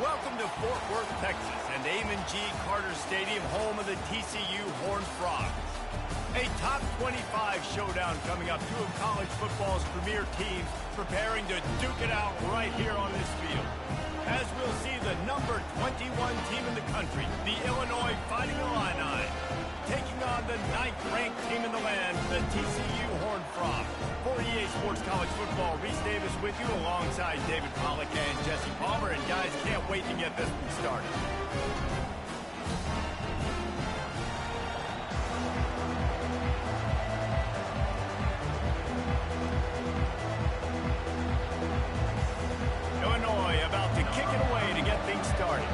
Welcome to Fort Worth, Texas, and Amon G. Carter Stadium, home of the TCU Horned Frogs. A top 25 showdown coming up. Two of college football's premier teams preparing to duke it out right here on this field. As we'll see the number 21 team in the country, the Illinois Fighting Illini, taking on the 9th-ranked team in the land, the TCU Horned Frogs. For EA Sports College Football, Reese Davis with you alongside David Pollack and Jesse Palmer. And guys, can't wait to get this one started. Illinois about to kick it away to get things started.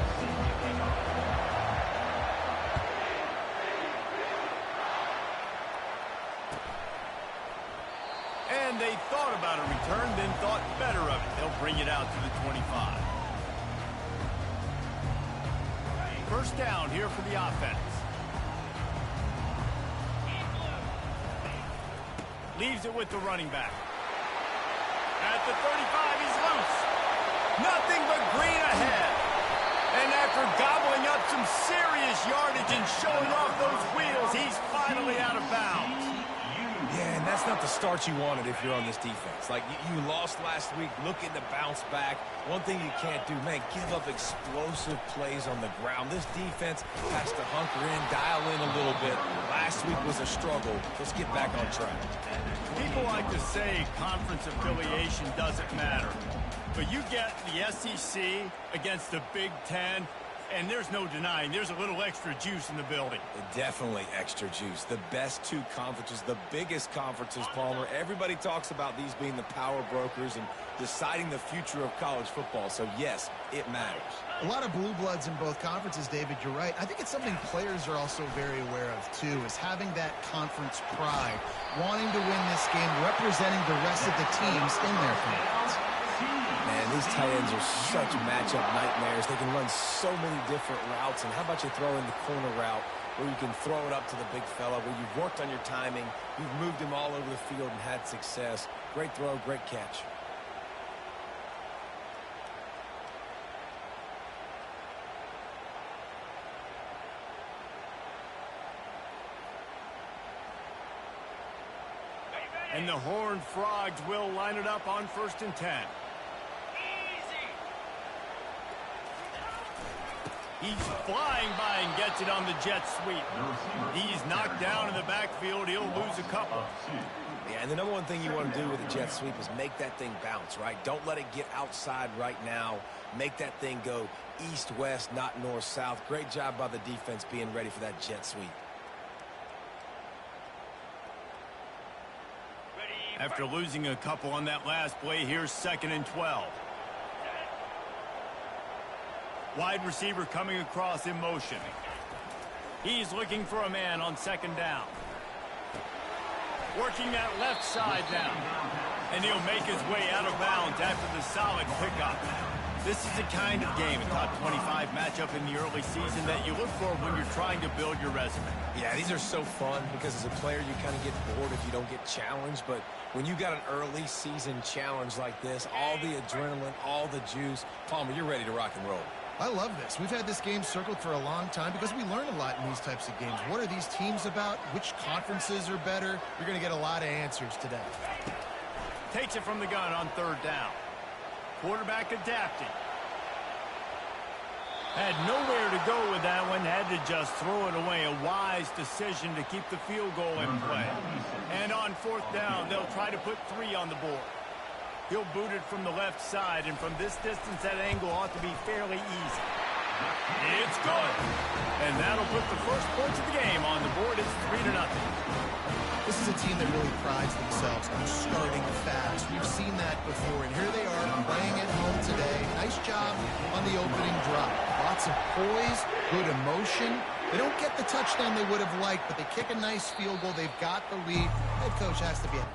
And they thought about a return, then thought better of it. They'll bring it out to the 25. First down here for the offense. Leaves it with the running back. At the 35, he's loose. Nothing but green ahead. And after gobbling up some serious yardage and showing off those wheels, he's finally out of bounds. Yeah, and that's not the start you wanted if you're on this defense. Like, you lost last week, looking to bounce back. One thing you can't do, man, give up explosive plays on the ground. This defense has to hunker in, dial in a little bit. Last week was a struggle. Let's get back on track. People like to say conference affiliation doesn't matter. But you get the SEC against the Big Ten, and there's no denying there's a little extra juice in the building. Definitely extra juice. The best two conferences, the biggest conferences, Palmer. Everybody talks about these being the power brokers and deciding the future of college football. So, yes, it matters. A lot of blue bloods in both conferences, David. You're right. I think it's something players are also very aware of, too, is having that conference pride, wanting to win this game, representing the rest of the teams in their conference. Man, these tight ends are such matchup nightmares. They can run so many different routes. And how about you throw in the corner route where you can throw it up to the big fella, where you've worked on your timing, you've moved him all over the field and had success. Great throw, great catch. And the Horned Frogs will line it up on 1st and 10. He's flying by and gets it on the jet sweep. He's knocked down in the backfield. He'll lose a couple. Yeah, and the number one thing you want to do with a jet sweep is make that thing bounce, right? Don't let it get outside right now. Make that thing go east-west, not north-south. Great job by the defense being ready for that jet sweep. After losing a couple on that last play, here's 2nd and 12. Wide receiver coming across in motion. He's looking for a man on 2nd down. Working that left side now. And he'll make his way out of bounds after the solid pickup. This is the kind of game, a top 25 matchup in the early season, that you look for when you're trying to build your resume. Yeah, these are so fun because as a player you kind of get bored if you don't get challenged. But when you got an early season challenge like this, all the adrenaline, all the juice, Palmer, you're ready to rock and roll. I love this. We've had this game circled for a long time because we learn a lot in these types of games. What are these teams about? Which conferences are better? You're going to get a lot of answers today. Takes it from the gun on 3rd down. Quarterback adapting. Had nowhere to go with that one. Had to just throw it away. A wise decision to keep the field goal in play. And on 4th down, they'll try to put 3 on the board. He'll boot it from the left side, and from this distance, that angle ought to be fairly easy. It's good. And that'll put the first points of the game on the board. It's 3-0. This is a team that really prides themselves on starting fast. We've seen that before, and here they are playing at home today. Nice job on the opening drive. Lots of poise, good emotion. They don't get the touchdown they would have liked, but they kick a nice field goal. They've got the lead. Head coach has to be happy.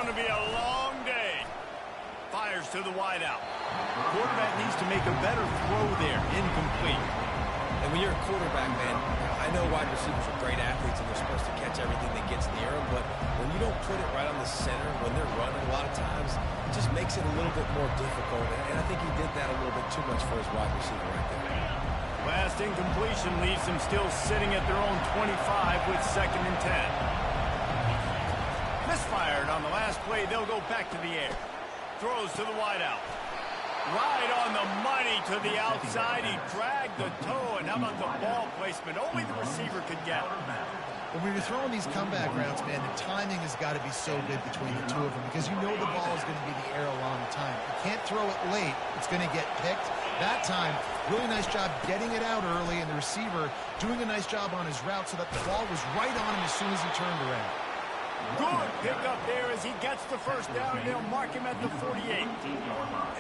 to be a long day. Fires to the wideout. Quarterback needs to make a better throw there. Incomplete. And when you're a quarterback, man, I know wide receivers are great athletes and they're supposed to catch everything that gets near them, but when you don't put it right on the center, when they're running a lot of times, it just makes it a little bit more difficult. And I think he did that a little bit too much for his wide receiver right there. Last incompletion leaves them still sitting at their own 25 with 2nd and 10. Misfired on the last play. They'll go back to the air. Throws to the wideout. Right on the money to the outside. He dragged the toe, and how about the ball placement? Only the receiver could get it. When you're throwing these comeback routes, man, the timing has got to be so good between the two of them because you know the ball is going to be in the air a long time. You can't throw it late. It's going to get picked. That time, really nice job getting it out early, and the receiver doing a nice job on his route so that the ball was right on him as soon as he turned around. Good pickup there as he gets the first down, and they'll mark him at the 48.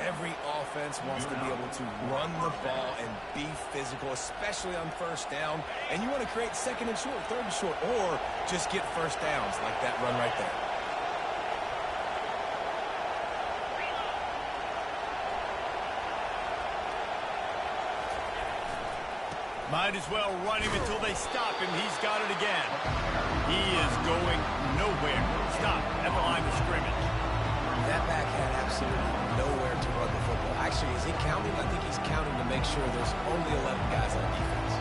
Every offense wants to be able to run the ball and be physical, especially on first down. And you want to create 2nd and short, 3rd and short, or just get first downs like that run right there. Might as well run him until they stop him. He's got it again. He is going nowhere. Stop at the line of scrimmage. That back had absolutely nowhere to run the football. Actually, is he counting? I think he's counting to make sure there's only 11 guys on defense.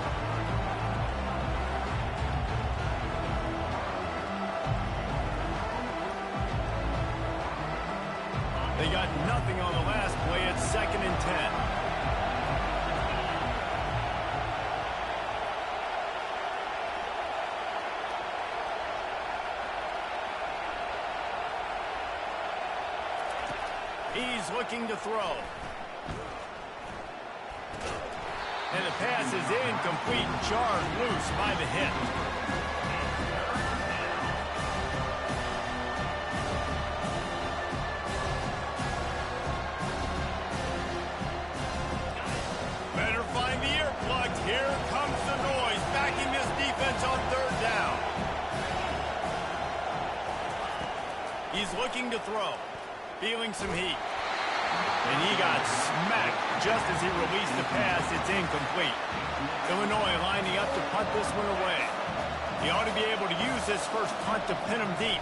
They got nothing on the last play. It's 2nd and 10. He's looking to throw. And the pass is incomplete, jarred loose by the hip. Better find the earplugs. Here comes the noise, backing this defense on 3rd down. He's looking to throw. Feeling some heat. And he got smacked just as he released the pass. It's incomplete. Illinois lining up to punt this one away. He ought to be able to use this first punt to pin him deep.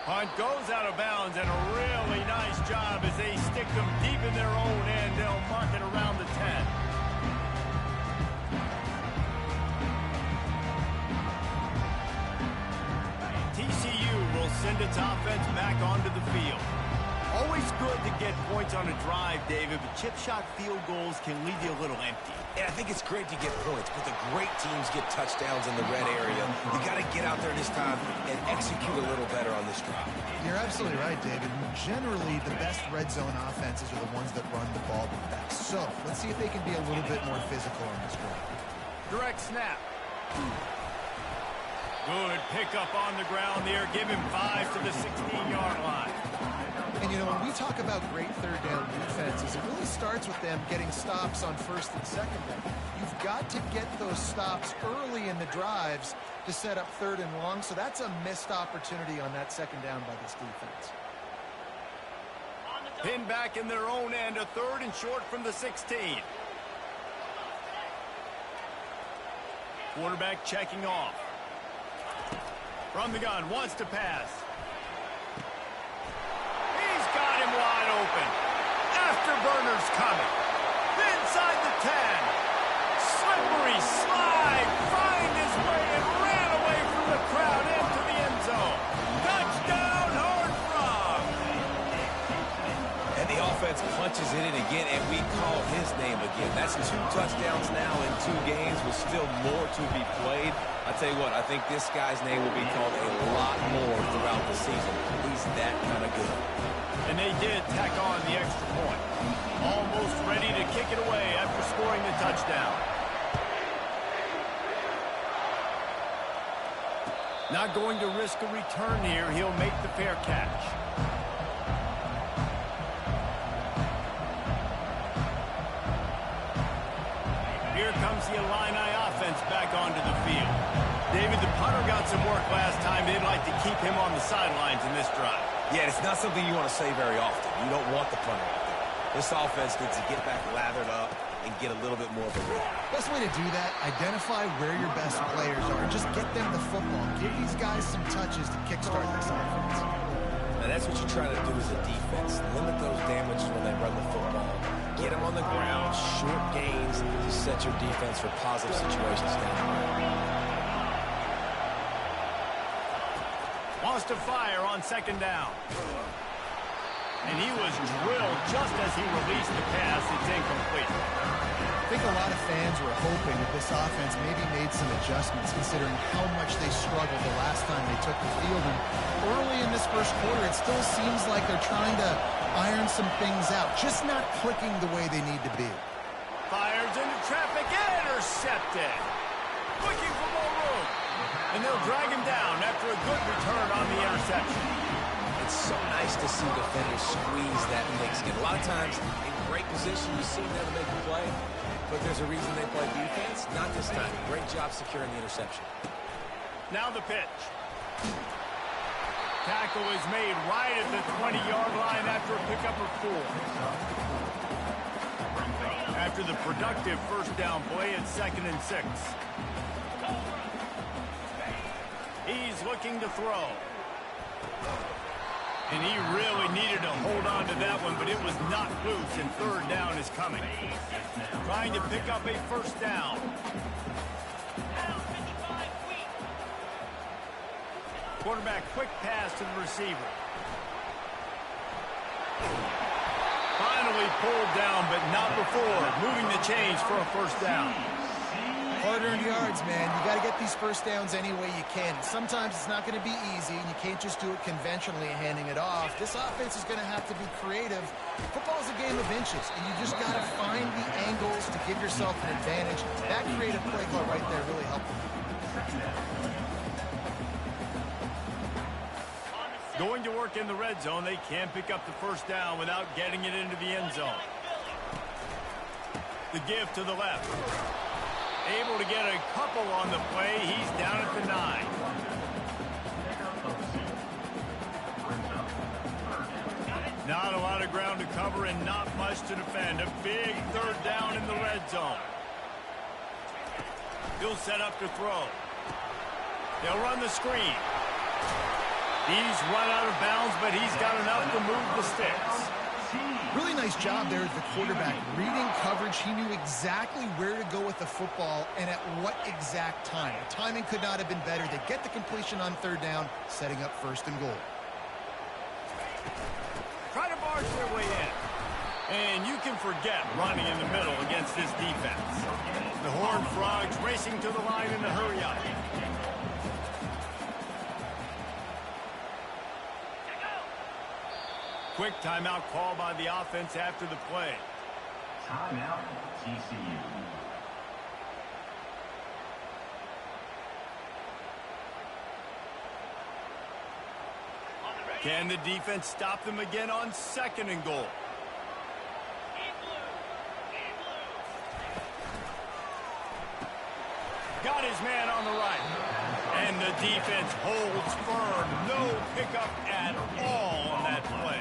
Punt goes out of bounds, and a really nice job as they stick them deep in their own end. They'll mark it around the 10. Send its offense back onto the field. Always good to get points on a drive, David, but chip shot field goals can leave you a little empty. And I think it's great to get points, but the great teams get touchdowns in the red area. You got to get out there this time and execute a little better on this drive. You're absolutely right, David. Generally, the best red zone offenses are the ones that run the ball the best. So let's see if they can be a little bit more physical on this drive. Direct snap. Good pickup on the ground there. Give him 5 to the 16-yard line. And, you know, when we talk about great 3rd down defenses, it really starts with them getting stops on 1st and 2nd down. You've got to get those stops early in the drives to set up 3rd and long, so that's a missed opportunity on that 2nd down by this defense. Pinned back in their own end, a 3rd and short from the 16. Quarterback checking off. From the gun, wants to pass. He's got him wide open. Afterburner's coming. Inside the 10. Slippery slide. Find his way and ran away from the crowd into the end zone. Touchdown, Horned Frogs. And the offense punches it in again, and we call his name again. That's 2 touchdowns now in 2 games with still more to be played. I tell you what, I think this guy's name will be called a lot more throughout the season. He's that kind of good. And they did tack on the extra point. Almost ready to kick it away after scoring the touchdown. Not going to risk a return here. He'll make the fair catch. Here comes the Illini offense back onto the field. David, the punter got some work last time. They'd like to keep him on the sidelines in this drive. Yeah, it's not something you want to say very often. You don't want the punter out there. This offense needs to get back lathered up and get a little bit more of a rhythm. Best way to do that, identify where your best players are and just get them the football. Give these guys some touches to kickstart this offense. Now, that's what you're trying to do as a defense. Limit those damages when they run the football. Get them on the ground, short gains to set your defense for positive situations down the road. Wants to fire on second down. And he was drilled just as he released the pass. It's incomplete. I think a lot of fans were hoping that this offense maybe made some adjustments considering how much they struggled the last time they took the field. And early in this first quarter, it still seems like they're trying to iron some things out, just not clicking the way they need to be. Fires into traffic, intercepted. Looking for more room. And they'll drag him down after a good return on the interception. It's so nice to see defenders squeeze that mix. And a lot of times, in great position, you see them make a play. But there's a reason they play defense. Not this time. Great job securing the interception. Now the pitch. Tackle is made right at the 20-yard line after a pickup of 4. After the productive first down play, it's 2nd and 6. He's looking to throw. And he really needed to hold on to that one, but it was not loose, and 3rd down is coming. Trying to pick up a first down. Quarterback quick pass to the receiver. Finally pulled down, but not before. Moving the chains for a first down. Hard-earned yards, man. You got to get these first downs any way you can. Sometimes it's not going to be easy, and you can't just do it conventionally handing it off. This offense is going to have to be creative. Football's a game of inches, and you just got to find the angles to give yourself an advantage. That creative play call right there really helped them. Going to work in the red zone. They can't pick up the first down without getting it into the end zone. The give to the left. Able to get a couple on the play. He's down at the 9. Not a lot of ground to cover and not much to defend. A big 3rd down in the red zone. He'll set up to throw. They'll run the screen. He's run out of bounds, but he's got enough to move the sticks. Really nice job there as the quarterback. Reading coverage, he knew exactly where to go with the football and at what exact time. The timing could not have been better. They get the completion on 3rd down, setting up 1st and goal. Try to barge their way in. And you can forget running in the middle against this defense. The Horned Frogs racing to the line in a hurry-up. Quick timeout call by the offense after the play. Timeout, TCU. Can the defense stop them again on 2nd and goal? Got his man on the right. And the defense holds firm. No pickup at all on that play.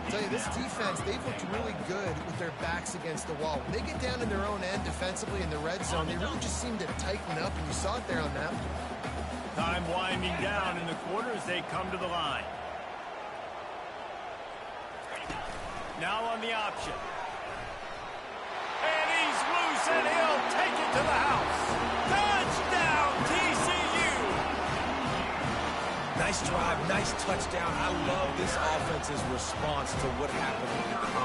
I'll tell you, this defense, they've looked really good with their backs against the wall. When they get down in their own end defensively in the red zone, they really just seem to tighten up, and you saw it there on that. Time winding down in the quarter as they come to the line. Now on the option. And he's loose, and he'll take it to the house. Touchdown, TCU! Nice drive, nice touchdown. I love this offense's response to what happened.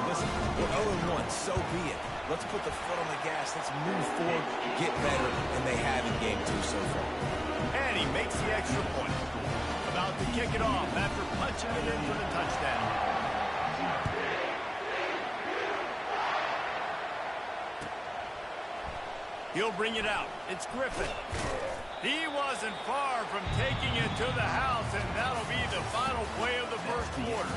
Listen, we're 0-1, so be it. Let's put the foot on the gas. Let's move forward, get better, and they have in game 2 so far. And he makes the extra point. About to kick it off after punching it in for the touchdown. He'll bring it out. It's Griffin. He wasn't far from taking it to the house, and that'll be the final play of the first quarter.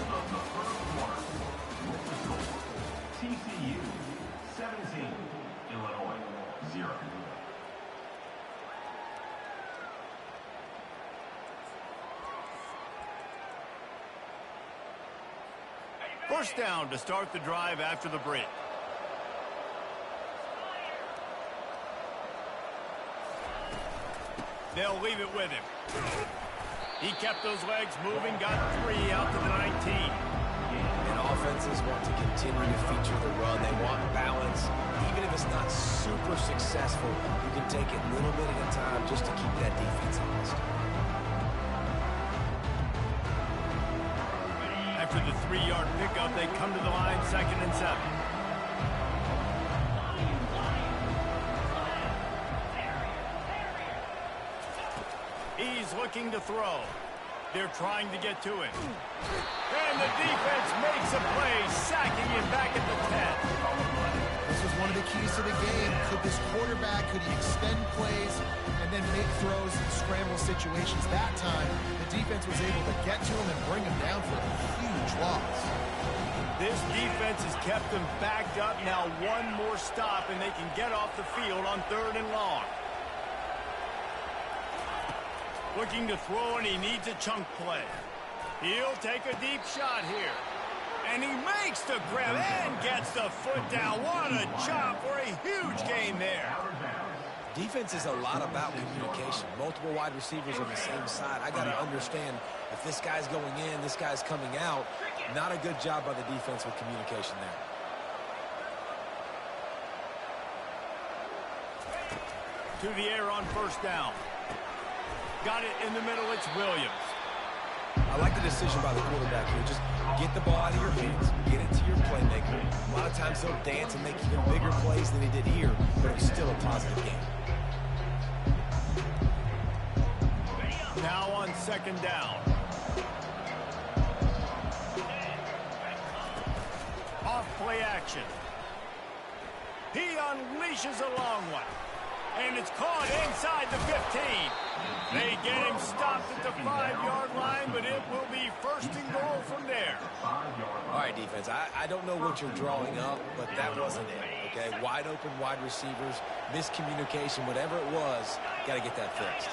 TCU 17, Illinois 0. First down to start the drive after the break. They'll leave it with him. He kept those legs moving, got 3 out to the 19. And offenses want to continue to feature the run. They want balance. Even if it's not super successful, you can take it little bit at a time just to keep that defense honest. After the 3-yard pickup, they come to the line, 2nd and 7. He's looking to throw. They're trying to get to him. And the defense makes a play, sacking him back at the 10. This was one of the keys to the game. Could this quarterback, could he extend plays and then make throws in scramble situations? That time, the defense was able to get to him and bring him down for a huge loss. This defense has kept them backed up. Now one more stop, and they can get off the field on 3rd and long. Looking to throw, and he needs a chunk play. He'll take a deep shot here. And he makes the grab and gets the foot down. What a chop for a huge gain there. Defense is a lot about communication. Multiple wide receivers on the same side. I got to understand if this guy's going in, this guy's coming out. Not a good job by the defense with communication there. To the air on 1st down. Got it in the middle. It's Williams. I like the decision by the quarterback here. Just get the ball out of your hands, get it to your playmaker. A lot of times he'll dance and make even bigger plays than he did here, but it's still a positive game. Now on 2nd down. Off play action. He unleashes a long one. And it's caught inside the 15. They get him stopped at the 5-yard line, but it will be 1st and goal from there. All right, defense, I don't know what you're drawing up, but that wasn't it, okay? Wide open wide receivers, miscommunication, whatever it was, got to get that fixed.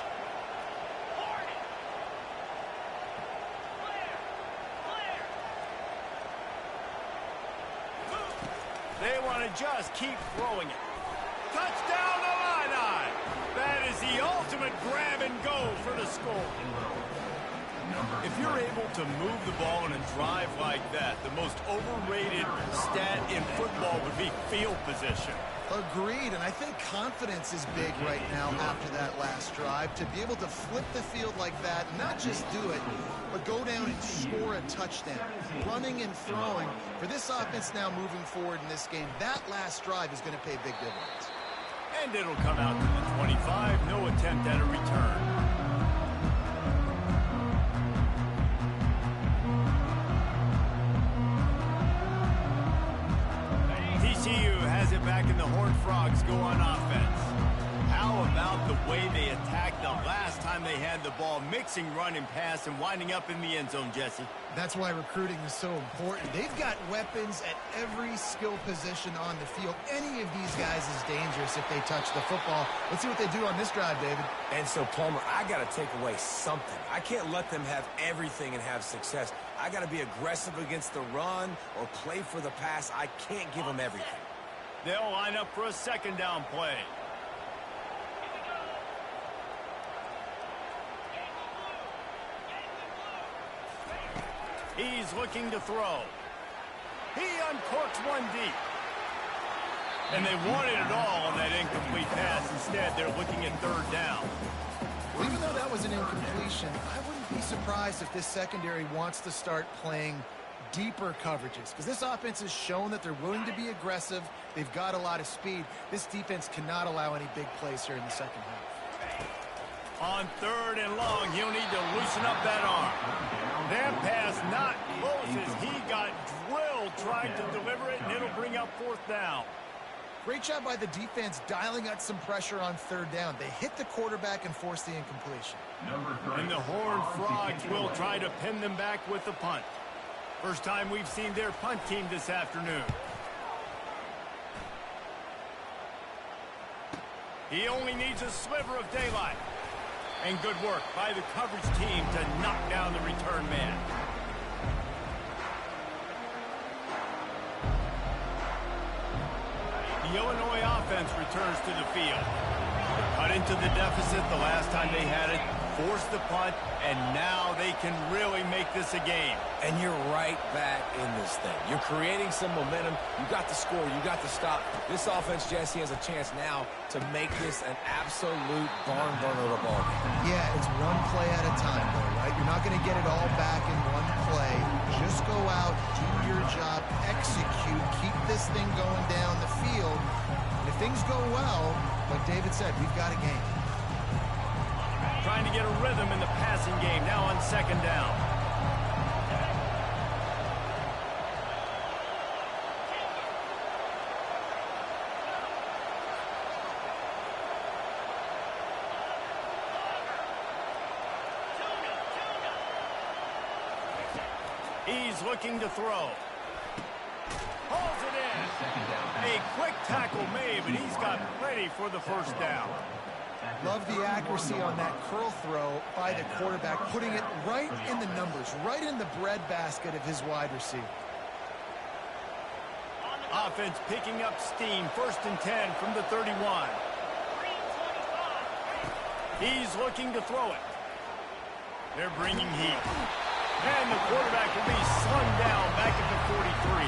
They want to just keep throwing it. Touchdown, Illini! That is the ultimate grab and go for the score. If you're able to move the ball in a drive like that, the most overrated stat in football would be field position. Agreed, and I think confidence is big right now after that last drive. To be able to flip the field like that, not just do it, but go down and score a touchdown. Running and throwing. For this offense now moving forward in this game, that last drive is going to pay big dividends. And it'll come out to the 25. No attempt at a return. TCU has it back, and the Horned Frogs go on offense. How about the way they attacked the last time they had the ball, mixing run and pass and winding up in the end zone, Jesse? That's why recruiting is so important. They've got weapons at every skill position on the field. Any of these guys is dangerous if they touch the football. Let's see what they do on this drive, David. And so, Palmer, I got to take away something. I can't let them have everything and have success. I got to be aggressive against the run or play for the pass. I can't give them everything. They'll line up for a 2nd down play. He's looking to throw. He uncorks one deep. And they wanted it all on that incomplete pass. Instead, they're looking at 3rd down. Well, even though that was an incompletion, I wouldn't be surprised if this secondary wants to start playing deeper coverages, because this offense has shown that they're willing to be aggressive. They've got a lot of speed. This defense cannot allow any big plays here in the second half. On 3rd and long, he'll need to loosen up that arm. That pass not close as he got drilled trying to deliver it, and it'll bring up 4th down. Great job by the defense dialing out some pressure on 3rd down. They hit the quarterback and forced the incompletion. And the Horned Frogs will try to pin them back with the punt. First time we've seen their punt team this afternoon. He only needs a sliver of daylight. And good work by the coverage team to knock down the return man. The Illinois offense returns to the field. Cut into the deficit the last time they had it, forced the punt, and now they can really make this a game. And you're right back in this thing. You're creating some momentum. You got the score. You got the stop. This offense, Jesse, has a chance now to make this an absolute barn burner of a ball game. Yeah, it's one play at a time, though, right? You're not going to get it all back in one play. Just go out, do your job, execute, keep this thing going down the field. And if things go well, like David said, we've got a game. Trying to get a rhythm in the passing game now on second down. He's looking to throw. Holds it in. A quick tackle made, but he's got plenty for the first down. Love the accuracy on that curl throw by the quarterback, putting it right in the numbers, right in the breadbasket of his wide receiver. Offense picking up steam, 1st and 10 from the 31. He's looking to throw it. They're bringing heat. And the quarterback will be slung down back at the 43.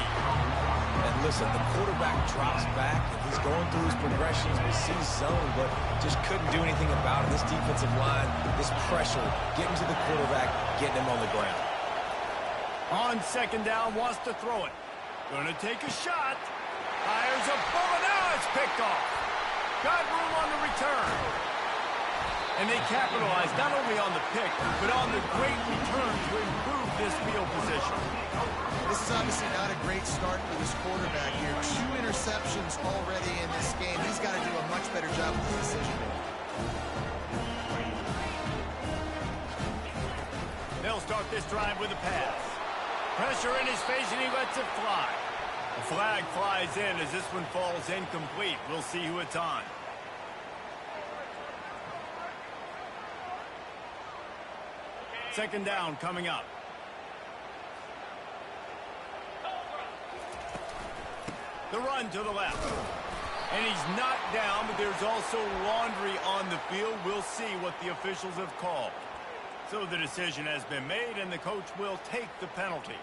And listen, the quarterback drops back, and he's going through his progressions. We see zone, but just couldn't do anything about it. This defensive line, this pressure, getting to the quarterback, getting him on the ground. On second down, wants to throw it. Gonna take a shot. Fires a bullet. Now it's picked off. Got room on the return. And they capitalize not only on the pick, but on the great return to improve this field position. This is obviously not a great start for this quarterback here. 2 interceptions already in this game. He's got to do a much better job with the decision making. They'll start this drive with a pass. Pressure in his face, and he lets it fly. The flag flies in as this one falls incomplete. We'll see who it's on. Second down coming up. The run to the left. And he's knocked down, but there's also laundry on the field. We'll see what the officials have called. So the decision has been made, and the coach will take the penalty.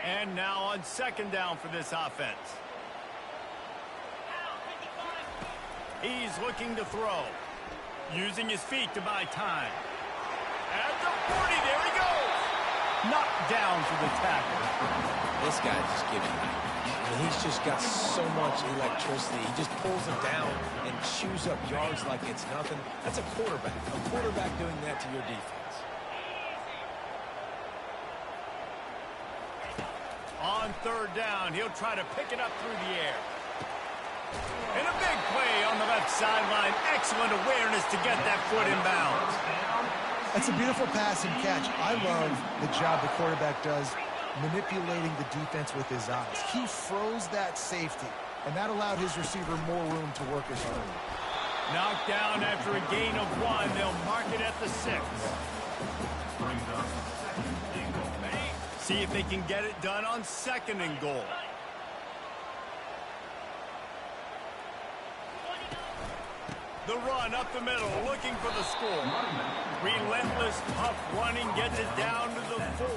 And now on second down for this offense. He's looking to throw. Using his feet to buy time. At the 40, there he goes. Knocked down for the tackle. This guy just gives you that. He's just got so much electricity. He just pulls it down and chews up yards like it's nothing. That's a quarterback. A quarterback doing that to your defense. On third down, he'll try to pick it up through the air. And a big play on the left sideline. Excellent awareness to get that foot in bounds. That's a beautiful pass and catch. I love the job the quarterback does manipulating the defense with his eyes. He froze that safety, and that allowed his receiver more room to work his through. Knocked down after a gain of 1. They'll mark it at the 6. See if they can get it done on 2nd and goal. The run up the middle, looking for the score. Relentless, tough running gets it down to the 4.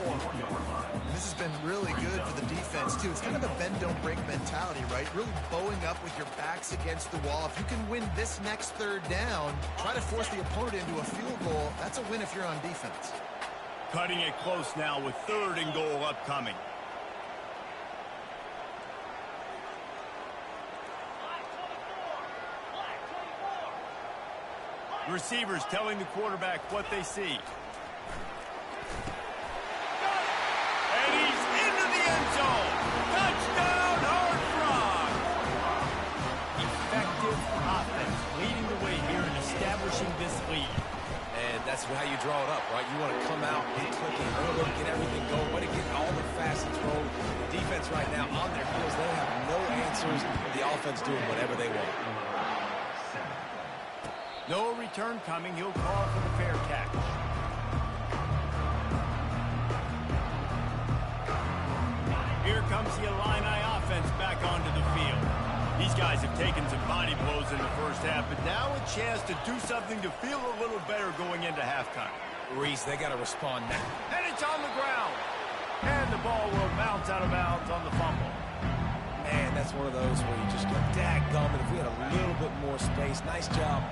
This has been really good for the defense, too. It's kind of a bend-don't-break mentality, right? Really bowing up with your backs against the wall. If you can win this next third down, try to force the opponent into a field goal. That's a win if you're on defense. Cutting it close now with 3rd and goal upcoming. Receivers telling the quarterback what they see. And he's into the end zone. Touchdown, Horned Frog. Effective offense leading the way here in establishing this lead. And that's how you draw it up, right? You want to come out, get clicking early, get everything going, want to get all the facets rolling. The defense right now on their heels, they have no answers. The offense doing whatever they want. No return coming. He'll call for the fair catch. Here comes the Illini offense back onto the field. These guys have taken some body blows in the first half, but now a chance to do something to feel a little better going into halftime. Reese, they got to respond now. And it's on the ground. And the ball will bounce out of bounds on the fumble. Man, that's one of those where you just go, dadgummit, if we had a little bit more space. Nice job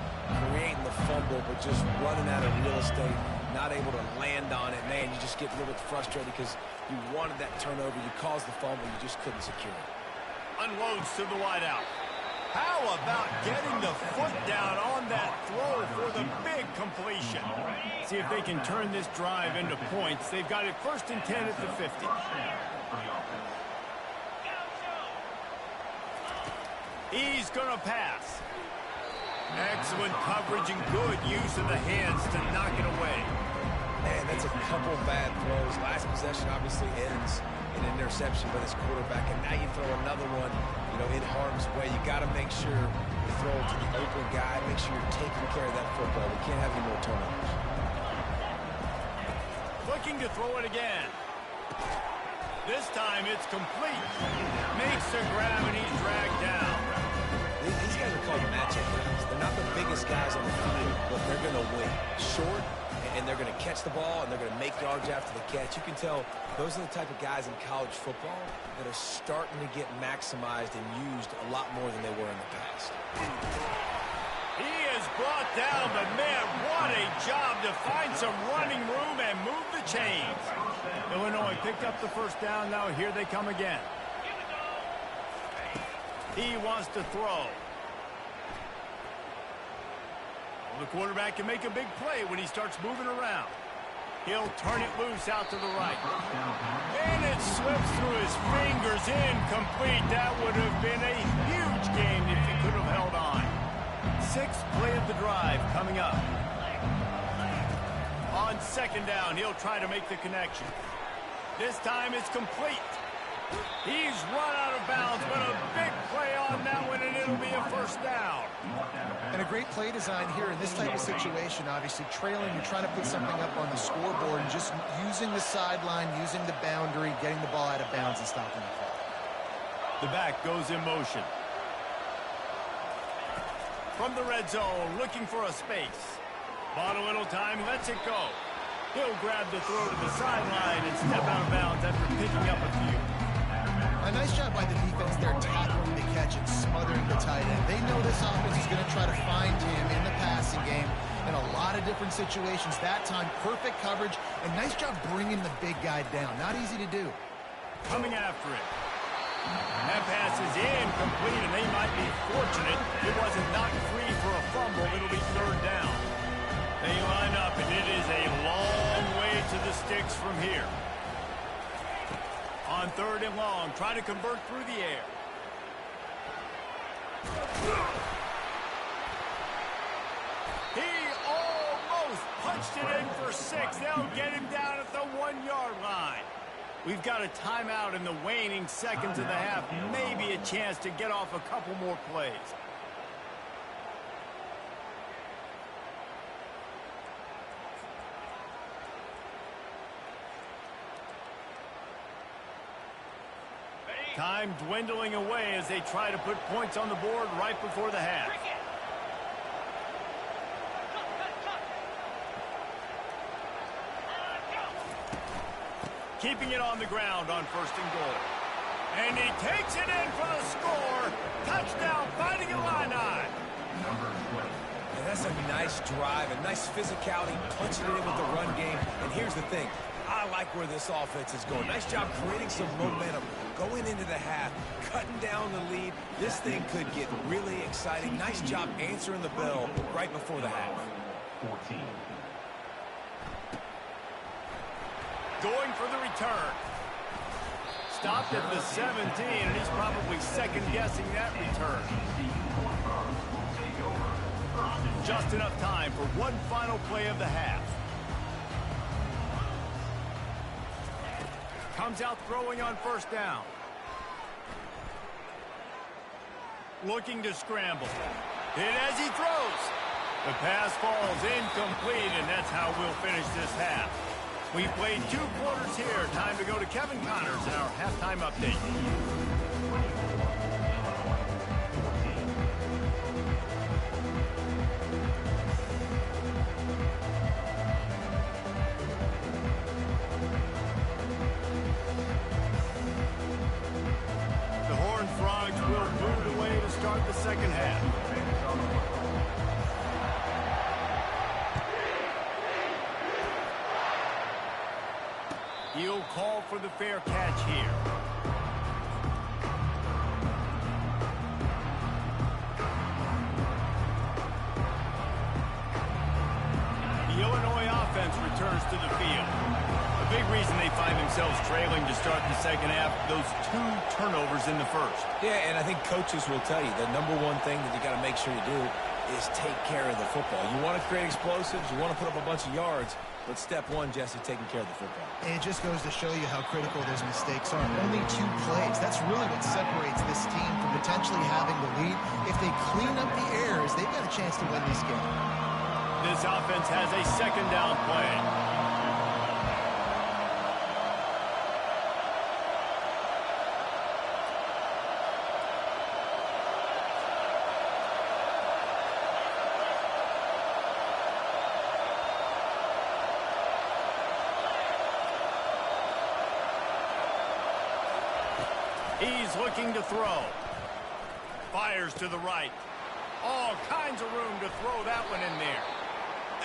creating the fumble, but just running out of real estate, not able to land on it. Man, you just get a little bit frustrated because you wanted that turnover. You caused the fumble. You just couldn't secure it. Unloads to the wideout. How about getting the foot down on that throw for the big completion? See if they can turn this drive into points. They've got it 1st and 10 at the 50. He's going to pass. Excellent coverage and good use of the hands to knock it away. Man, that's a couple bad throws. Last possession obviously ends in an interception by this quarterback, and now you throw another one, in harm's way. You got to make sure you throw it to the open guy. Make sure you're taking care of that football. We can't have any more turnovers. Looking to throw it again. This time it's complete. Makes the grab and he's dragged down. These guys are called matchup guys. They're not the biggest guys on the field, but they're going to win. Short, and they're going to catch the ball, and they're going to make yards after the catch. You can tell those are the type of guys in college football that are starting to get maximized and used a lot more than they were in the past. He is brought down, but man, what a job to find some running room and move the chains. Illinois picked up the first down. Now here they come again. He wants to throw. The quarterback can make a big play when he starts moving around. He'll turn it loose out to the right. And it slips through his fingers, incomplete. That would have been a huge gain if he could have held on. 6th play of the drive coming up. On 2nd down, he'll try to make the connection. This time it's complete. He's run out of bounds, but a big play on that one, and it'll be a 1st down. And a great play design here in this type of situation. Obviously, trailing, you're trying to put something up on the scoreboard, and just using the sideline, using the boundary, getting the ball out of bounds and stopping the play. The back goes in motion. From the red zone, looking for a space. Bought a little time, lets it go. He'll grab the throw to the sideline and step out of bounds after picking up a few. A nice job by the defense there, tackling the catch and smothering the tight end. They know this offense is going to try to find him in the passing game in a lot of different situations. That time, perfect coverage, and nice job bringing the big guy down. Not easy to do. Coming after it. That pass is incomplete, and they might be fortunate it wasn't knocked free for a fumble. It'll be 3rd down. They line up, and it is a long way to the sticks from here. On 3rd and long, try to convert through the air. He almost punched it in for 6. They'll get him down at the 1-yard line. We've got a timeout in the waning seconds of the half. Maybe a chance to get off a couple more plays. Time dwindling away as they try to put points on the board right before the half. Keeping it on the ground on 1st and goal. And he takes it in for the score. Touchdown, Fighting Illini. And that's a nice drive, a nice physicality, punching it in with the run game. And here's the thing. I like where this offense is going. Nice job creating some momentum, going into the half, cutting down the lead. This thing could get really exciting. Nice job answering the bell right before the half. 14. Going for the return. Stopped at the 17, and he's probably second-guessing that return. Just enough time for one final play of the half. Comes out throwing on 1st down. Looking to scramble. And as he throws, the pass falls incomplete, and that's how we'll finish this half. We've played 2 quarters here. Time to go to Kevin Connors in our halftime update. start the second half. He'll call for the fair catch here. The Illinois offense returns to the field. A big reason they find themselves trailing to start the second half, those 2 turnovers in the first. Yeah, and I think coaches will tell you the number one thing that you got to make sure you do is take care of the football. You want to create explosives, you want to put up a bunch of yards, but step one, Jesse, taking care of the football. And it just goes to show you how critical those mistakes are. Only 2 plays. That's really what separates this team from potentially having the lead. If they clean up the errors, they've got a chance to win this game. This offense has a second down play. He's looking to throw. Fires to the right. All kinds of room to throw that one in there.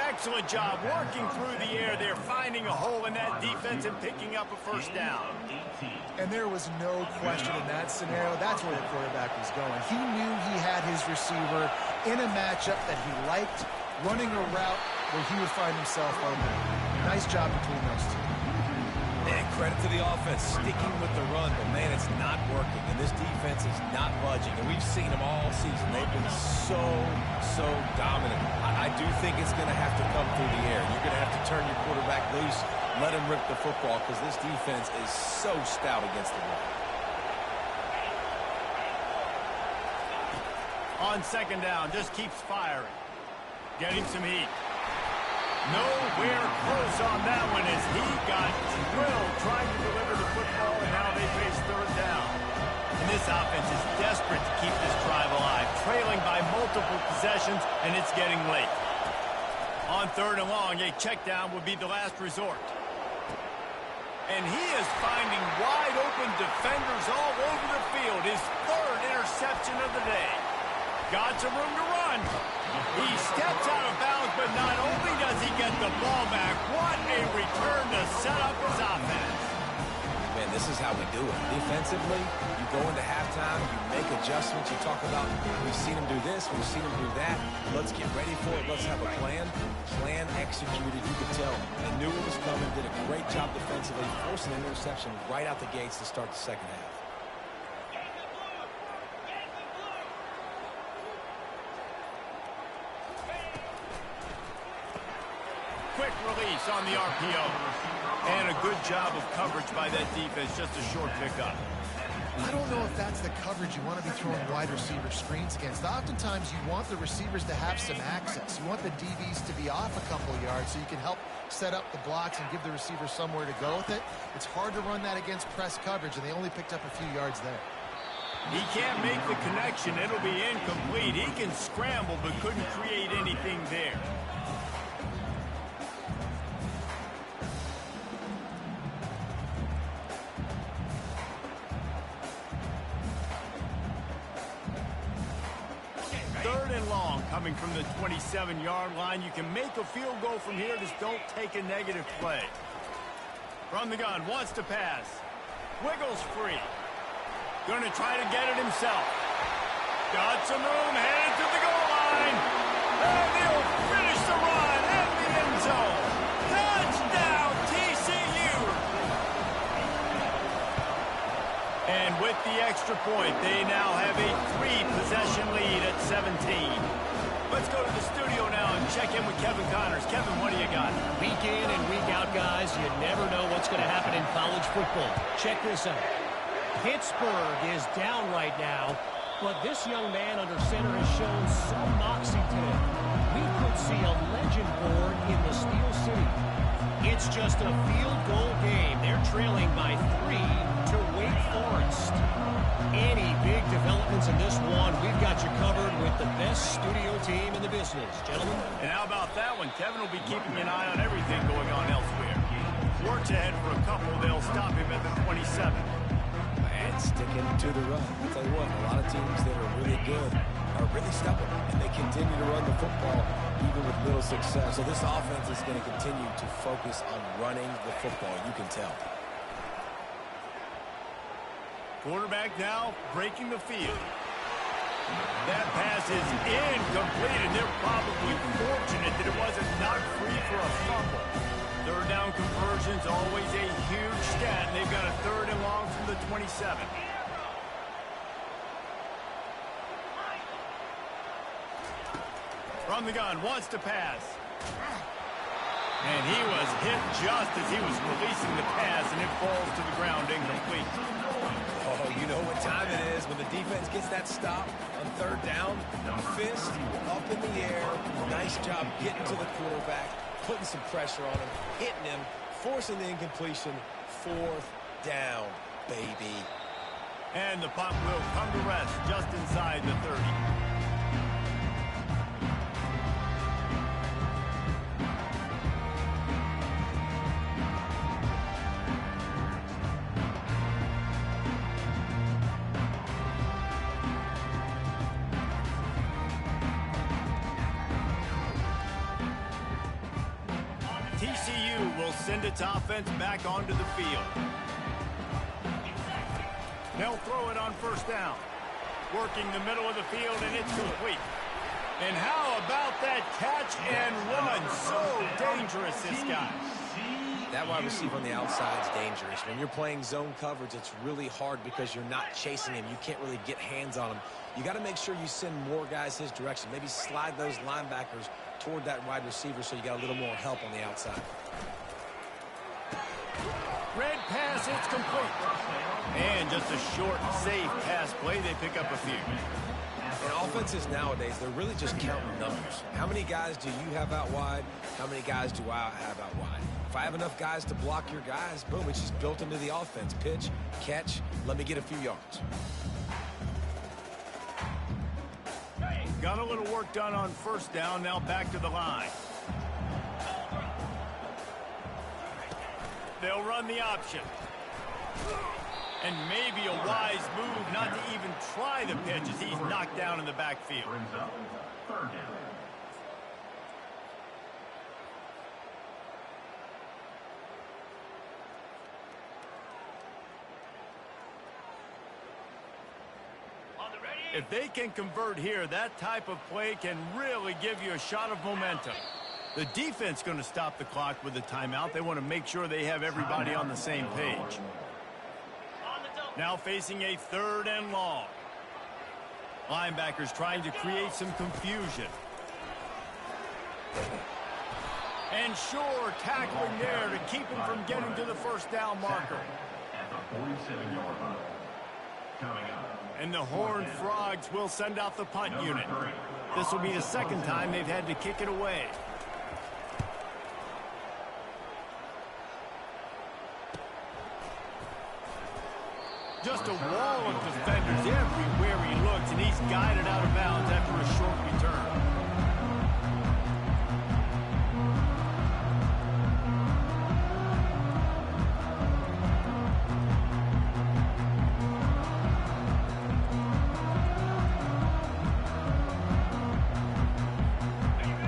Excellent job working through the air there, finding a hole in that defense and picking up a first down. And there was no question in that scenario. That's where the quarterback was going. He knew he had his receiver in a matchup that he liked, running a route where he would find himself open. Nice job between those 2. And credit to the offense, sticking with the run, but man, it's not working, and this defense is not budging, and we've seen them all season. They've been so dominant. I do think it's going to have to come through the air. You're going to have to turn your quarterback loose, let him rip the football, because this defense is so stout against the run. On second down, just keeps firing. Getting some heat. Nowhere close on that one as he got drilled trying to deliver the football, and now they face third down. And this offense is desperate to keep this drive alive, trailing by multiple possessions, and it's getting late. On third and long, a check down would be the last resort. And he is finding wide open defenders all over the field. His 3rd interception of the day. Got some room to run. He steps out of bounds, but not only does he get the ball back, what a return to set up his offense. Man, this is how we do it. Defensively, you go into halftime, you make adjustments. You talk about, we've seen him do this, we've seen him do that. Let's get ready for it. Let's have a plan. Plan executed. You could tell. They knew it was coming, did a great job defensively, forcing an interception right out the gates to start the second half. Quick release on the RPO. And a good job of coverage by that defense, just a short pickup. I don't know if that's the coverage you want to be throwing wide receiver screens against. Oftentimes, you want the receivers to have some access. You want the DBs to be off a couple yards so you can help set up the blocks and give the receiver somewhere to go with it. It's hard to run that against press coverage, and they only picked up a few yards there. He can't make the connection. It'll be incomplete. He can scramble, but couldn't create anything there. Third and long, coming from the 27-yard line. You can make a field goal from here. Just don't take a negative play. From the gun, wants to pass. Wiggles free. Going to try to get it himself. Got some room, headed to the goal line. And he'll finish the run at the end zone. Touchdown, TCU. And with the extra point, they now have a 3-possession lead at 17. Let's go to the studio now and check in with Kevin Connors. Kevin, what do you got? Week in and week out, guys, you never know what's going to happen in college football. Check this out. Pittsburgh is down right now, but this young man under center has shown some moxie today. We could see a legend born in the Steel City. It's just a field goal game. They're trailing by 3 to Wake Forest. Any big developments in this one, we've got you covered with the best studio team in the business, gentlemen. And how about that one? Kevin will be keeping an eye on everything going on elsewhere. Works ahead for a couple. They'll stop him at the 27. And sticking to the run. I'll tell you what, a lot of teams that are really good are really stubborn, and they continue to run the football even with little success. So this offense is going to continue to focus on running the football. You can tell. Quarterback now breaking the field. That pass is incomplete, and they're probably fortunate that it wasn't knocked free for a fumble. Third down conversion's always a huge stat, and they've got a 3rd and long from the 27. From the gun, wants to pass. And he was hit just as he was releasing the pass, and it falls to the ground incomplete. Oh, you know what time it is when the defense gets that stop on 3rd down. Fist up in the air. Nice job getting to the quarterback, putting some pressure on him, hitting him, forcing the incompletion. 4th down, baby. And the punt will come to rest just inside the 30. TCU will send its offense back onto the field. They'll throw it on 1st down. Working the middle of the field, and it's complete. And how about that catch and run? So dangerous, this guy. That wide receiver on the outside is dangerous. When you're playing zone coverage, it's really hard because you're not chasing him. You can't really get hands on him. You got to make sure you send more guys his direction. Maybe slide those linebackers toward that wide receiver so you got a little more help on the outside. Red pass, it's complete. And just a short, safe pass play. They pick up a few. And offenses nowadays, they're really just counting numbers. How many guys do you have out wide? How many guys do I have out wide? If I have enough guys to block your guys, boom, it's just built into the offense. Pitch, catch, let me get a few yards. Got a little work done on 1st down, now back to the line. They'll run the option. And maybe a wise move not to even try the pitch as he's knocked down in the backfield. Brings up 3rd down. If they can convert here, that type of play can really give you a shot of momentum. The defense going to stop the clock with a timeout. They want to make sure they have everybody on the same page. Now facing a 3rd and long. Linebackers trying to create some confusion. And sure, tackling there to keep him from getting to the 1st down marker. At the 47-yard line. Coming up. And the Horned Frogs will send out the punt unit. This will be the 2nd time they've had to kick it away. Just a wall of defenders everywhere he looks, and he's guided out of bounds after a short return.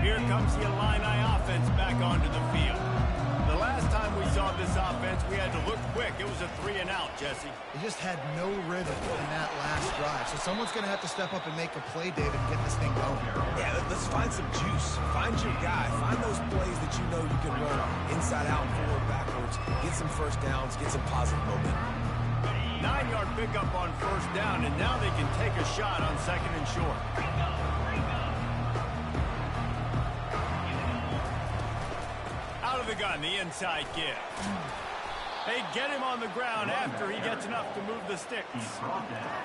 Here comes the Illini offense back onto the field. The last time we saw this offense, we had to look quick. It was a 3-and-out, Jesse. They just had no rhythm in that last drive. So someone's going to have to step up and make a play, David, and get this thing going. Yeah, let's find some juice. Find your guy. Find those plays that you know you can run inside out, forward, backwards. Get some 1st downs. Get some positive momentum. 9-yard pickup on 1st down, and now they can take a shot on 2nd and short. Out of the gun, the inside give. They get him on the ground after he gets enough to move the sticks.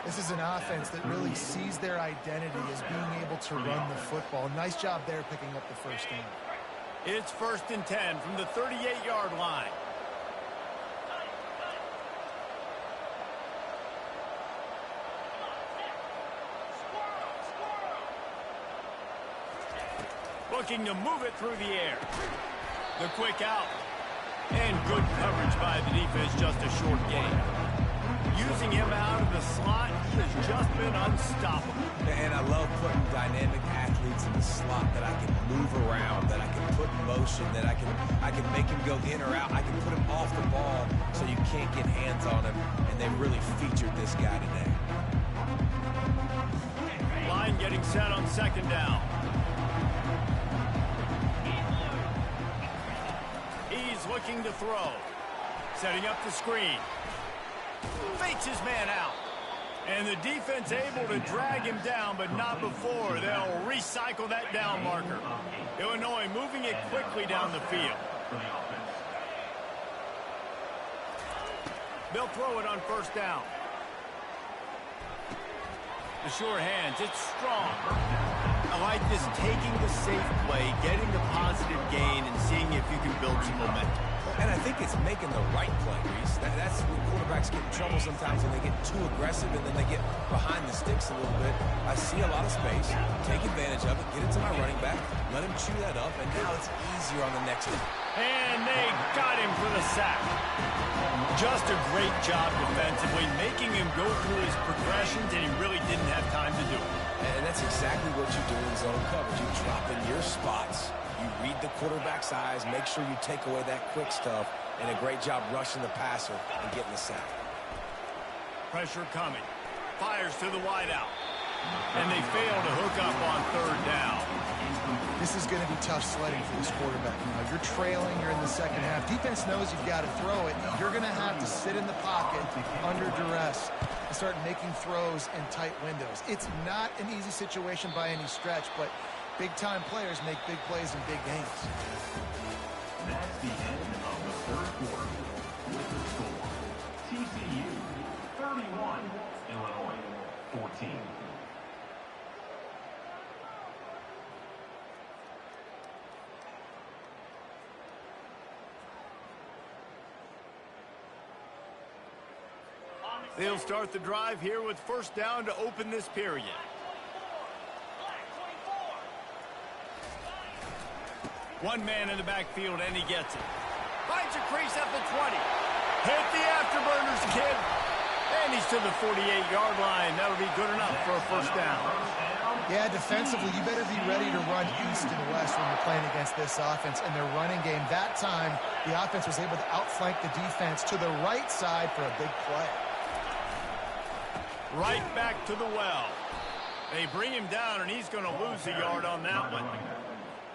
This is an offense that really sees their identity as being able to run the football. Nice job there picking up the 1st down. It's 1st and 10 from the 38-yard line. Looking to move it through the air. The quick out. And good coverage by the defense, just a short gain. Using him out of the slot, he has just been unstoppable. And move around, that I can put in motion, that I can make him go in or out. I can put him off the ball so you can't get hands on him, and they really featured this guy today. Line getting set on second down. He's looking to throw. Setting up the screen. Fakes his man out. And the defense able to drag him down, but not before. They'll recycle that down marker. Illinois moving it quickly down the field. They'll throw it on first down. The sure hands, it's strong. I like this, taking the safe play, getting the positive gain, and seeing if you can build some momentum. And I think it's making the right play, Reese. That's when quarterbacks get in trouble sometimes when they get too aggressive and then they get behind the sticks a little bit. I see a lot of space. Take advantage of it. Get it to my running back. Let him chew that up, and now it's easier on the next one. And they got him for the sack. Just a great job defensively, making him go through his progressions, and he really didn't have time to do it. And that's exactly what you do in zone coverage. You drop in your spots. You read the quarterback's eyes, make sure you take away that quick stuff, and a great job rushing the passer and getting the sack. Pressure coming. Fires to the wideout. And they fail to hook up on third down. This is going to be tough sledding for this quarterback. You know, you're trailing, you're in the second half. Defense knows you've got to throw it. You're going to have to sit in the pocket under duress and start making throws in tight windows. It's not an easy situation by any stretch, but big-time players make big plays in big games. That's the end of the third quarter. With the score, TCU 31, Illinois 14. They'll start the drive here with first down to open this period. One man in the backfield, and he gets it. Finds a crease at the 20. Hit the afterburners, kid. And he's to the 48-yard line. That'll be good enough for a first down. Yeah, defensively, you better be ready to run east and west when you're playing against this offense and their running game. That time, the offense was able to outflank the defense to the right side for a big play. Right back to the well. They bring him down, and he's going to lose a yard on that one.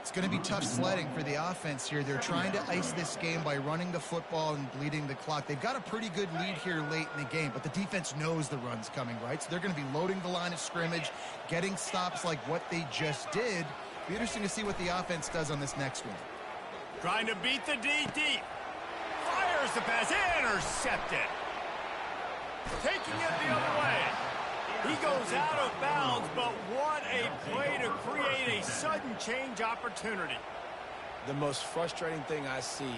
It's going to be tough sledding for the offense here. They're trying to ice this game by running the football and bleeding the clock. They've got a pretty good lead here late in the game, but the defense knows the run's coming, right? So they're going to be loading the line of scrimmage, getting stops like what they just did. Be interesting to see what the offense does on this next one. Trying to beat the D deep. Fires the pass. Intercepted. Taking it the other way. He goes out of bounds, but what a play to create a sudden change opportunity. The most frustrating thing I see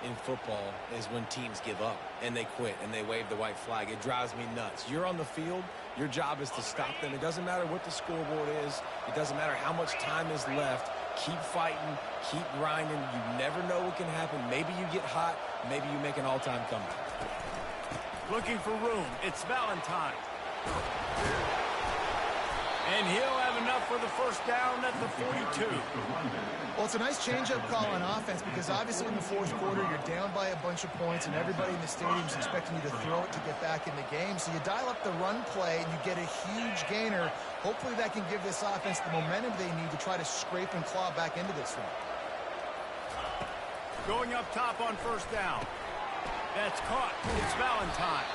in football is when teams give up and they quit and they wave the white flag. It drives me nuts. You're on the field. Your job is to stop them. It doesn't matter what the scoreboard is. It doesn't matter how much time is left. Keep fighting. Keep grinding. You never know what can happen. Maybe you get hot. Maybe you make an all-time comeback. Looking for room. It's Valentine. And he'll have enough for the first down at the 42. Well, it's a nice change-up call on offense because obviously in the fourth quarter you're down by a bunch of points and everybody in the stadium is expecting you to throw it to get back in the game. So you dial up the run play and you get a huge gainer. Hopefully that can give this offense the momentum they need to try to scrape and claw back into this one. Going up top on first down. That's caught. It's Valentine.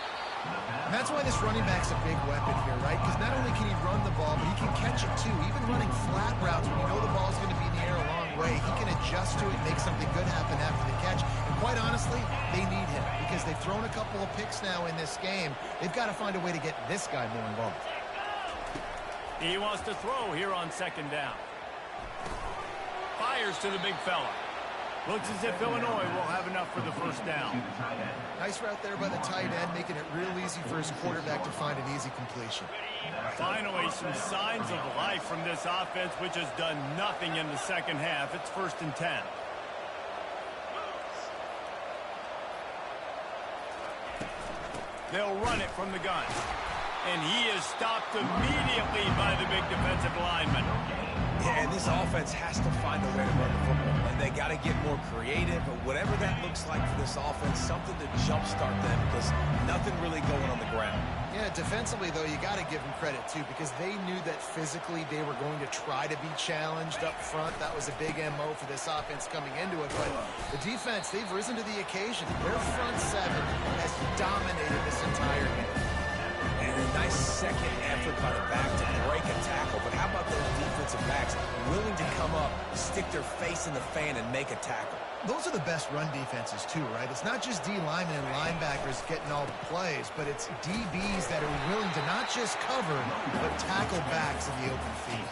And that's why this running back's a big weapon here, right? Because not only can he run the ball, but he can catch it too. Even running flat routes when you know the ball's going to be in the air a long way, he can adjust to it and make something good happen after the catch. And quite honestly, they need him because they've thrown a couple of picks now in this game. They've got to find a way to get this guy more involved. He wants to throw here on second down. Fires to the big fella. Looks as if Illinois will have enough for the first down. Nice route there by the tight end, making it real easy for his quarterback to find an easy completion. Finally, some signs of life from this offense, which has done nothing in the second half. It's 1st and 10. They'll run it from the gun. And he is stopped immediately by the big defensive lineman. Yeah, and And this offense has to find a way to run the football. And they got to get more creative, but whatever that looks like for this offense, something to jumpstart them because nothing really going on the ground. Yeah, defensively, though, you got to give them credit, too, because they knew that physically they were going to try to be challenged up front. That was a big MO for this offense coming into it. But the defense, they've risen to the occasion. Their front seven has dominated this entire game. And a nice second effort by the back to break a tackle. But how about those defensive backs willing to come up, stick their face in the fan, and make a tackle? Those are the best run defenses, too, right? It's not just D linemen and linebackers getting all the plays, but it's DBs that are willing to not just cover, but tackle backs in the open field.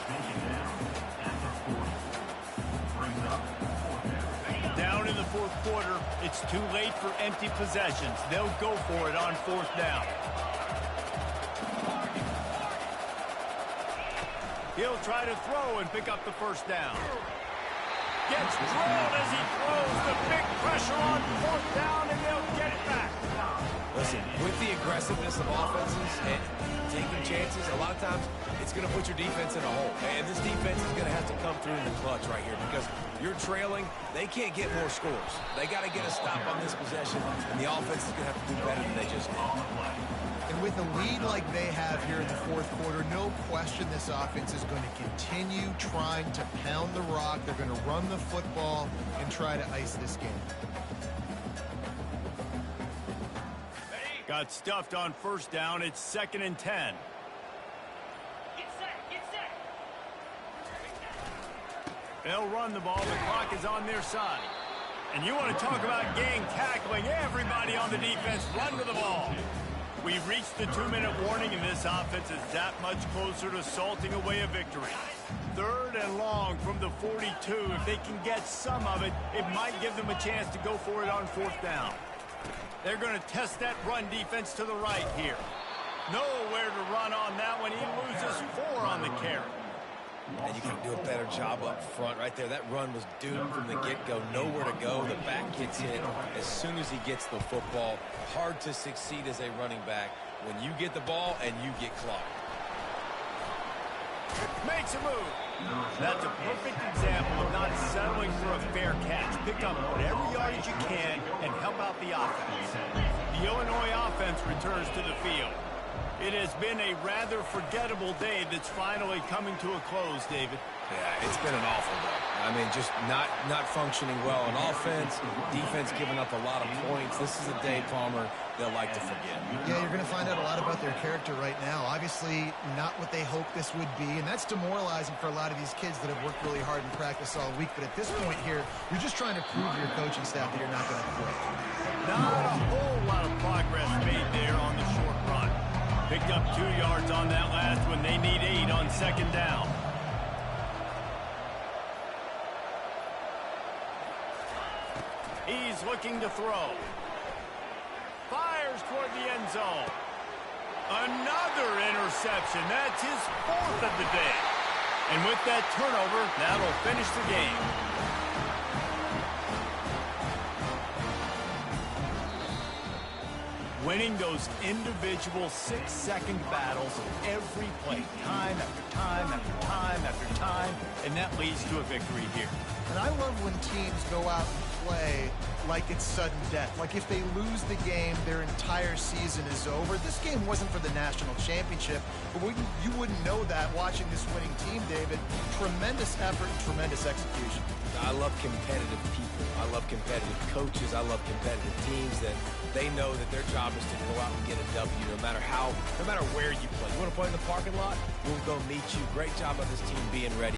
Down in the fourth quarter, it's too late for empty possessions. They'll go for it on fourth down. He'll try to throw and pick up the first down. Gets drilled as he throws. The big pressure on fourth down, and they'll get it back. Listen, with the aggressiveness of offenses and taking chances, a lot of times it's going to put your defense in a hole. And this defense is going to have to come through in the clutch right here because you're trailing. They can't get more scores. They got to get a stop on this possession, and the offense is going to have to do better than they just did. And with a lead like they have here in the fourth quarter, no question this offense is going to continue trying to pound the rock. They're going to run the football and try to ice this game. Got stuffed on first down. It's 2nd and 10. They'll run the ball. The clock is on their side. And you want to talk about gang tackling. Everybody on the defense run to the ball. We've reached the 2-minute warning, and this offense is that much closer to salting away a victory. 3rd and long from the 42. If they can get some of it, it might give them a chance to go for it on fourth down. They're going to test that run defense to the right here. Nowhere to run on that one. He loses 4 on the carry. And you can do a better job up front right there. That run was doomed from the get-go. Nowhere to go. The back gets hit as soon as he gets the football. Hard to succeed as a running back when you get the ball and you get clocked. Makes a move. That's a perfect example of not settling for a fair catch. Pick up whatever yardage you can and help out the offense. The Illinois offense returns to the field. It has been a rather forgettable day that's finally coming to a close, David. Yeah, it's been an awful day. I mean, just not functioning well on offense, defense giving up a lot of points. This is a day, Palmer, they'll like to forget. Yeah, you're going to find out a lot about their character right now. Obviously, not what they hoped this would be, and that's demoralizing for a lot of these kids that have worked really hard in practice all week. But at this point here, you're just trying to prove to your coaching staff that you're not going to quit. Not a whole lot of progress made there on the short run. Picked up 2 yards on that last one. They need 8 on 2nd down. He's looking to throw. Fires toward the end zone. Another interception. That's his 4th of the day. And with that turnover, that'll finish the game. Winning those individual 6-second battles every play, time after time after time after time, and that leads to a victory here. And I love when teams go out and play like it's sudden death. Like if they lose the game, their entire season is over. This game wasn't for the national championship, but you wouldn't know that watching this winning team, David. Tremendous effort and tremendous execution. I love competitive people. I love competitive coaches. I love competitive teams that they know that their job is to go out and get a W no matter where you play. You want to play in the parking lot? We'll go meet you. Great job on this team being ready.